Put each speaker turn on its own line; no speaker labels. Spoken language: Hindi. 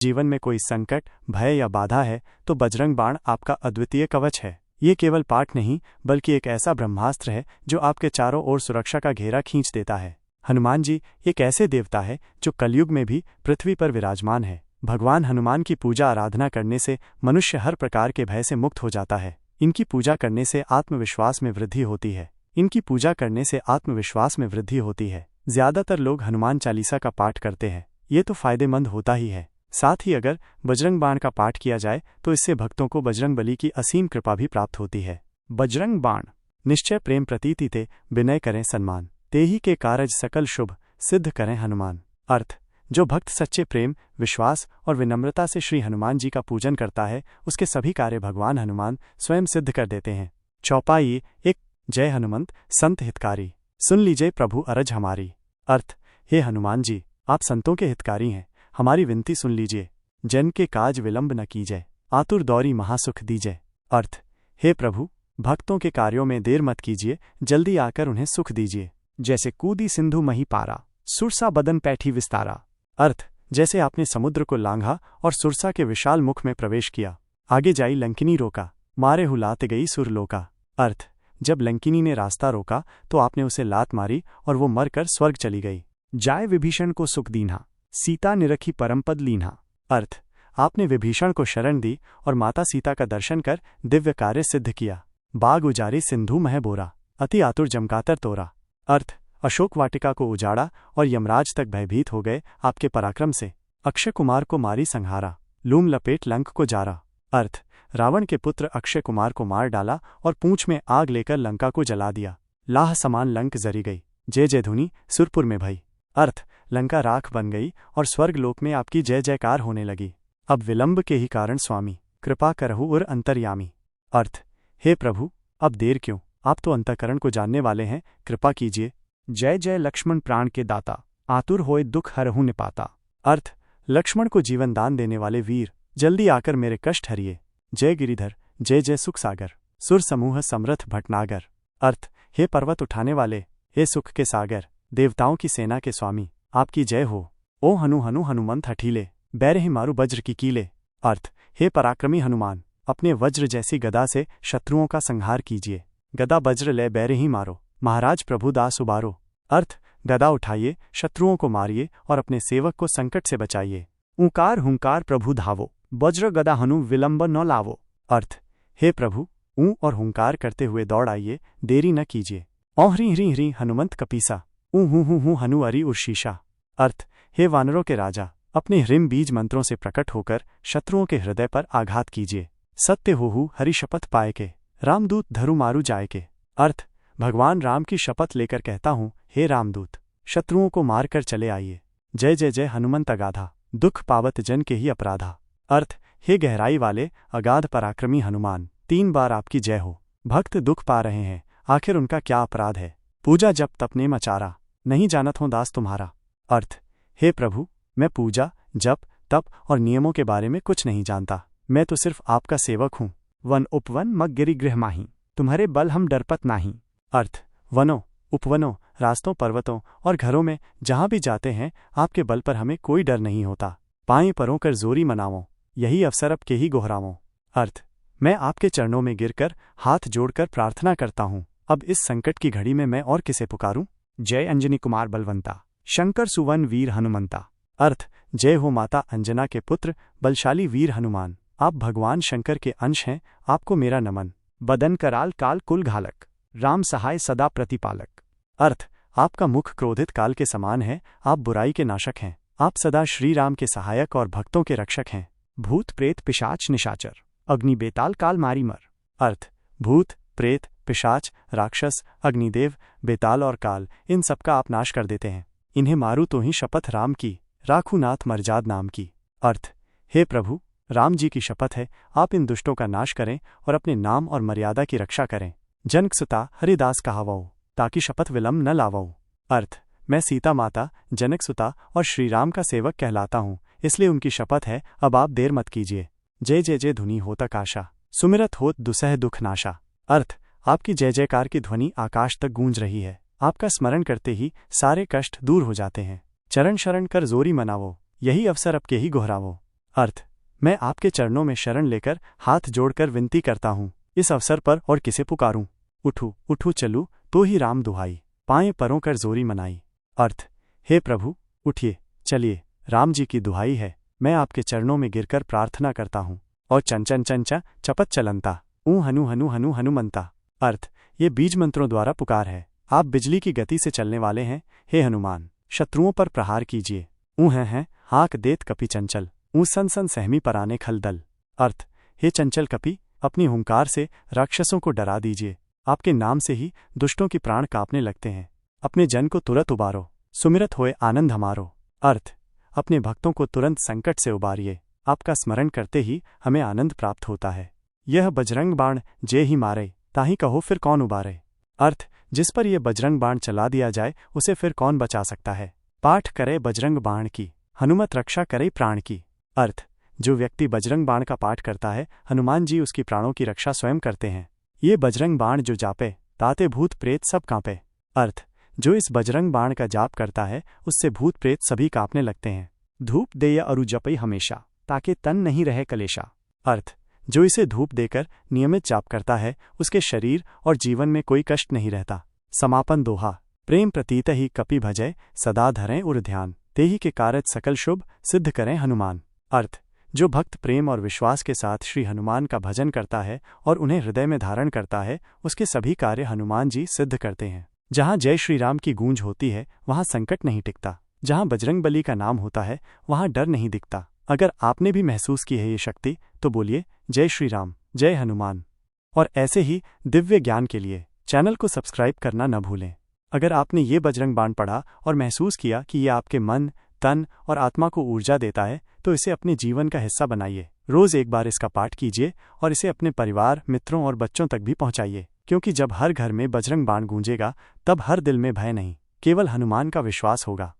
जीवन में कोई संकट, भय या बाधा है तो बजरंग बाण आपका अद्वितीय कवच है। ये केवल पाठ नहीं बल्कि एक ऐसा ब्रह्मास्त्र है जो आपके चारों ओर सुरक्षा का घेरा खींच देता है। हनुमान जी एक ऐसे देवता है जो कलयुग में भी पृथ्वी पर विराजमान है। भगवान हनुमान की पूजा आराधना करने से मनुष्य हर प्रकार के भय से मुक्त हो जाता है। इनकी पूजा करने से आत्मविश्वास में वृद्धि होती है। ज्यादातर लोग हनुमान चालीसा का पाठ करते हैं। ये तो फायदेमंद होता ही है, साथ ही अगर बजरंग बाण का पाठ किया जाए तो इससे भक्तों को बजरंग बली की असीम कृपा भी प्राप्त होती है। बजरंग बाण निश्चय प्रेम प्रतीति ते विनय करें सन्मान, तेहि के कारज सकल शुभ सिद्ध करें हनुमान। अर्थ, जो भक्त सच्चे प्रेम, विश्वास और विनम्रता से श्री हनुमान जी का पूजन करता है उसके सभी कार्य भगवान हनुमान स्वयं सिद्ध कर देते हैं। चौपाई 1। जय हनुमंत संत हितकारी, सुन लीजिए प्रभु अरज हमारी। अर्थ, हे हनुमान जी, आप संतों के हितकारी हैं, हमारी विनती सुन लीजिए। जन के काज विलंब न कीजिए, आतुर दौरी महासुख दीजिए। अर्थ, हे प्रभु, भक्तों के कार्यों में देर मत कीजिए, जल्दी आकर उन्हें सुख दीजिए। जैसे कूदी सिंधु मही पारा, सुरसा बदन पैठी विस्तारा। अर्थ, जैसे आपने समुद्र को लांघा और सुरसा के विशाल मुख में प्रवेश किया, आगे जाई लंकिनी रोका, मारे हुलाते गई सुरलोका। अर्थ, जब लंकिनी ने रास्ता रोका तो आपने उसे लात मारी और वो मरकर स्वर्ग चली गई। जाय विभीषण को सुख दीन्हा, सीता निरखी परमपद लीन्हा। अर्थ, आपने विभीषण को शरण दी और माता सीता का दर्शन कर दिव्य कार्य सिद्ध किया। बाग उजारी सिंधु मह बोरा, अति आतुर जमकातर तोरा। अर्थ, अशोक वाटिका को उजाड़ा और यमराज तक भयभीत हो गए आपके पराक्रम से। अक्षय कुमार को मारी संहारा, लूम लपेट लंक को जारा। अर्थ, रावण के पुत्र अक्षय कुमार को मार डाला और पूंछ में आग लेकर लंका को जला दिया। लाह समान लंक जरी गई, जय जय धुनी सुरपुर में भई। अर्थ, लंका राख बन गई और स्वर्गलोक में आपकी जय जयकार होने लगी। अब विलंब के ही कारण स्वामी, कृपा करहु उर अंतर्यामी। अर्थ, हे प्रभु, अब देर क्यों, आप तो अंतःकरण को जानने वाले हैं, कृपा कीजिए। जय जय लक्ष्मण प्राण के दाता, आतुर होए दुख हरहु निपाता। अर्थ, लक्ष्मण को जीवन दान देने वाले वीर, जल्दी आकर मेरे कष्ट हरिए। जय गिरिधर, जय जय सुख सागर, सुर समूह समरथ भटनागर। अर्थ, हे पर्वत उठाने वाले, हे सुख के सागर, देवताओं की सेना के स्वामी, आपकी जय हो। ओ हनु हनु हनुमंत हठीले, बैरहि मारु वज्र की कीले। अर्थ, हे पराक्रमी हनुमान, अपने वज्र जैसी गदा से शत्रुओं का संहार कीजिए। गदा वज्र ले बैरहि मारो, महाराज प्रभु दास उबारो। अर्थ, गदा उठाइए, शत्रुओं को मारिए और अपने सेवक को संकट से बचाइए। ऊंकार हुंकार प्रभु धावो, वज्र गदा हनु विलंब न लावो। अर्थ, हे प्रभु, ऊं और हुंकार करते हुए दौड़ आइए, देरी न कीजिए। औहरी हरी हरी हनुमंत कपीसा, ऊं हूं हनु अरि उर्शीशा। अर्थ, हे वानरों के राजा, अपने ह्रीम बीज मंत्रों से प्रकट होकर शत्रुओं के हृदय पर आघात कीजिए। सत्य होहु हरि शपथ पाए के, रामदूत धरु मारु जाए के। अर्थ, भगवान राम की शपथ लेकर कहता हूँ, हे रामदूत, शत्रुओं को मारकर चले आइए। जय जय जय हनुमंत अगाधा, दुख पावत जन के ही अपराधा। अर्थ, हे गहराई वाले अगाध पराक्रमी हनुमान, 3 बार आपकी जय हो। भक्त दुख पा रहे हैं, आखिर उनका क्या अपराध है। पूजा जप तप ने मचारा, नहीं जानत हूँ दास तुम्हारा। अर्थ, हे प्रभु, मैं पूजा जप तप और नियमों के बारे में कुछ नहीं जानता, मैं तो सिर्फ आपका सेवक हूँ। वन उपवन मग गिरि गृह माही, तुम्हारे बल हम डरपत नाही। अर्थ, वनों उपवनों रास्तों पर्वतों और घरों में जहाँ भी जाते हैं आपके बल पर हमें कोई डर नहीं होता। पाएं परों कर जोरी मनावों, यही अवसर अब के ही गोहरावों। अर्थ, मैं आपके चरणों में गिरकर हाथ जोड़कर प्रार्थना करता हूँ, अब इस संकट की घड़ी में मैं और किसे पुकारूं। जय अंजनी कुमार बलवंता, शंकर सुवन वीर हनुमंता। अर्थ, जय हो माता अंजना के पुत्र बलशाली वीर हनुमान, आप भगवान शंकर के अंश हैं, आपको मेरा नमन। बदन कराल काल कुल घालक, राम सहाय सदा प्रतिपालक। अर्थ, आपका मुख क्रोधित काल के समान है, आप बुराई के नाशक हैं, आप सदा श्री राम के सहायक और भक्तों के रक्षक हैं। भूत प्रेत पिशाच निशाचर, अग्नि बेताल काल मारी मर। अर्थ, भूत प्रेत पिशाच राक्षस अग्निदेव बेताल और काल, इन सबका आप नाश कर देते हैं। इन्हें मारू तो ही शपथ राम की, राखू नाथ मर्जाद नाम की। अर्थ, हे प्रभु, राम जी की शपथ है, आप इन दुष्टों का नाश करें और अपने नाम और मर्यादा की रक्षा करें। जनकसुता हरिदास कहावऊ, ताकि शपथ विलंब न लावऊ। अर्थ, मैं सीता माता जनकसुता और श्री राम का सेवक कहलाता हूँ, इसलिए उनकी शपथ है, अब आप देर मत कीजिए। जय जय जय धुनि होतक आशा, सुमिरत होत दुसह दुख नाशा। अर्थ, आपकी जय जयकार की ध्वनि आकाश तक गूंज रही है, आपका स्मरण करते ही सारे कष्ट दूर हो जाते हैं। चरण शरण कर जोरी मनावो, यही अवसर अब के ही गोहरावो। अर्थ, मैं आपके चरणों में शरण लेकर हाथ जोड़कर विनती करता हूँ, इस अवसर पर और किसे पुकारूं। उठू उठू चलू तो ही राम दुहाई, पाएं परों कर जोरी मनाई। अर्थ, हे प्रभु, उठिए चलिए, राम जी की दुहाई है, मैं आपके चरणों में गिरकर प्रार्थना करता हूँ। और चंचन चंचा चपत चलंता, हनु हनु हनु हनुमंता। अर्थ, ये बीज मंत्रों द्वारा पुकार है, आप बिजली की गति से चलने वाले हैं, हे हनुमान, शत्रुओं पर प्रहार कीजिए। हैं हाक देत कपि चंचल, सन सन सहमी पराने खल दल। अर्थ, हे चंचल कपि, अपनी हुंकार से राक्षसों को डरा दीजिए, आपके नाम से ही दुष्टों की प्राण कांपने लगते हैं। अपने जन को तुरंत उबारो, सुमिरत होए आनंद हमारो। अर्थ, अपने भक्तों को तुरंत संकट से उबारिए, आपका स्मरण करते ही हमें आनंद प्राप्त होता है। यह बजरंग बाण जे ही मारे, ताही कहो फिर कौन उबारे। अर्थ, जिस पर यह बजरंग बाण चला दिया जाए उसे फिर कौन बचा सकता है। पाठ करे बजरंग बाण की, हनुमत रक्षा करे प्राण की। अर्थ, जो व्यक्ति बजरंग बाण का पाठ करता है, हनुमान जी उसकी प्राणों की रक्षा स्वयं करते हैं। ये बजरंग बाण जो जापे, ताते भूत प्रेत सब कांपे। अर्थ, जो इस बजरंग बाण का जाप करता है उससे भूत प्रेत सभी कांपने लगते हैं। धूप दे या अरु जपई हमेशा, ताकि तन नहीं रहे कलेशा। अर्थ, जो इसे धूप देकर नियमित जाप करता है उसके शरीर और जीवन में कोई कष्ट नहीं रहता। समापन दोहा, प्रेम प्रतीत ही कपि भजय, सदा धरें उर ध्यान, तेही के कारज सकल शुभ सिद्ध करें हनुमान। अर्थ, जो भक्त प्रेम और विश्वास के साथ श्री हनुमान का भजन करता है और उन्हें हृदय में धारण करता है, उसके सभी कार्य हनुमान जी सिद्ध करते हैं। जहाँ जय श्री राम की गूंज होती है वहाँ संकट नहीं टिकता, जहाँ बजरंगबली का नाम होता है वहाँ डर नहीं दिखता। अगर आपने भी महसूस की है ये शक्ति तो बोलिए जय श्री राम, जय हनुमान। और ऐसे ही दिव्य ज्ञान के लिए चैनल को सब्सक्राइब करना न भूलें। अगर आपने ये बजरंग बाण पढ़ा और महसूस किया कि ये आपके मन, तन और आत्मा को ऊर्जा देता है तो इसे अपने जीवन का हिस्सा बनाइए। रोज एक बार इसका पाठ कीजिए और इसे अपने परिवार, मित्रों और बच्चों तक भी पहुंचाइए, क्योंकि जब हर घर में बजरंग बाण गूंजेगा तब हर दिल में भय नहीं, केवल हनुमान का विश्वास होगा।